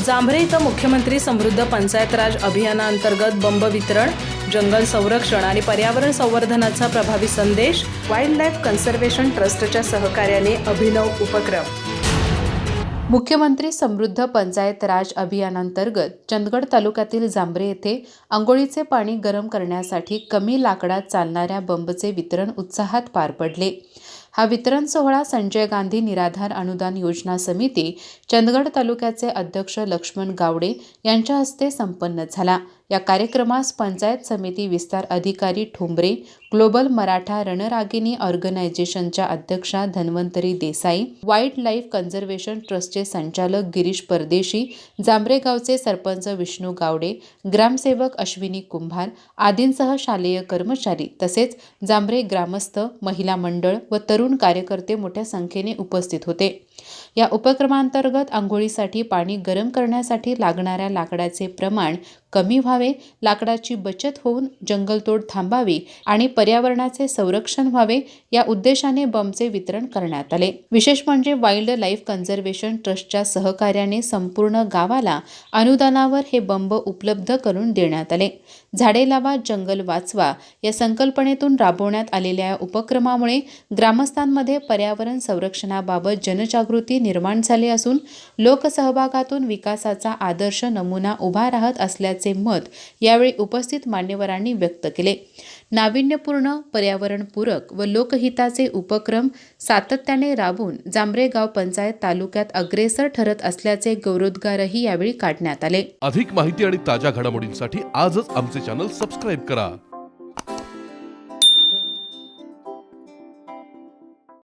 जांभरे इथं मुख्यमंत्री समृद्ध पंचायत राज अभियानांतर्गत बंब वितरण, जंगल संरक्षण आणि पर्यावरण संवर्धनाचा प्रभावी संदेश, वाईल्ड लाईफ कन्झर्वेशन ट्रस्टच्या सहकार्याने अभिनव उपक्रम। मुख्यमंत्री समृद्ध पंचायत राज अभियानांतर्गत चंदगड तालुक्यातील जांभरे येथे अंघोळीचे पाणी गरम करण्यासाठी कमी लाकडात चालणाऱ्या बंबचे वितरण उत्साहात पार पडले। हा वितरण सोहळा संजय गांधी निराधार अनुदान योजना समिती चंदगड तालुक्याचे अध्यक्ष लक्ष्मण गावडे यांच्या हस्ते संपन्न झाला। या कार्यक्रमास पंचायत समिती विस्तार अधिकारी ठोंबरे, ग्लोबल मराठा रणरागिणी ऑर्गनायझेशनच्या अध्यक्षा Dhanvantari Desai, wild life conservation ट्रस्टचे संचालक गिरीश परदेशी, जांभरे गावचे सरपंच विष्णू गावडे, ग्रामसेवक अश्विनी कुंभार आदींसह शालेय कर्मचारी तसेच जांभरे ग्रामस्थ, महिला मंडळ व तरुण कार्यकर्ते मोठ्या संख्येने उपस्थित होते। या उपक्रमांतर्गत अंघोळीसाठी पाणी गरम करण्यासाठी लागणाऱ्या लाकडाचे प्रमाण कमी व्हावे, लाकडाची बचत होऊन जंगलतोड थांबावी आणि पर्यावरणाचे संरक्षण व्हावे या उद्देशाने बंबचे वितरण करण्यात आले। विशेष म्हणजे वाईल्ड लाईफ कन्झर्वेशन ट्रस्टच्या सहकार्याने संपूर्ण गावाला अनुदानावर हे बंब उपलब्ध करून देण्यात आले। झाडे लावा, जंगल वाचवा या संकल्पनेतून राबवण्यात आलेल्या या उपक्रमामुळे ग्रामस्थांमध्ये पर्यावरण संरक्षणाबाबत जनजागृती निर्माण झाली असून लोकसहभागातून विकासाचा आदर्श नमुना उभा राहत असल्याचे मत यावेळी उपस्थित मान्यवरांनी व्यक्त केले। नाविन्यपूर्ण, पर्यावरणपूरक व लोकहिताचे उपक्रम सातत्याने राबवून जांभरे गाव पंचायत तालुक्यात अग्रेसर ठरत असल्याचे गौरवोद्गारही यावेळी काढण्यात आले। अधिक माहिती आणि ताज्या घडामोडींसाठी आजच आमचे चॅनल सबस्क्राइब करा।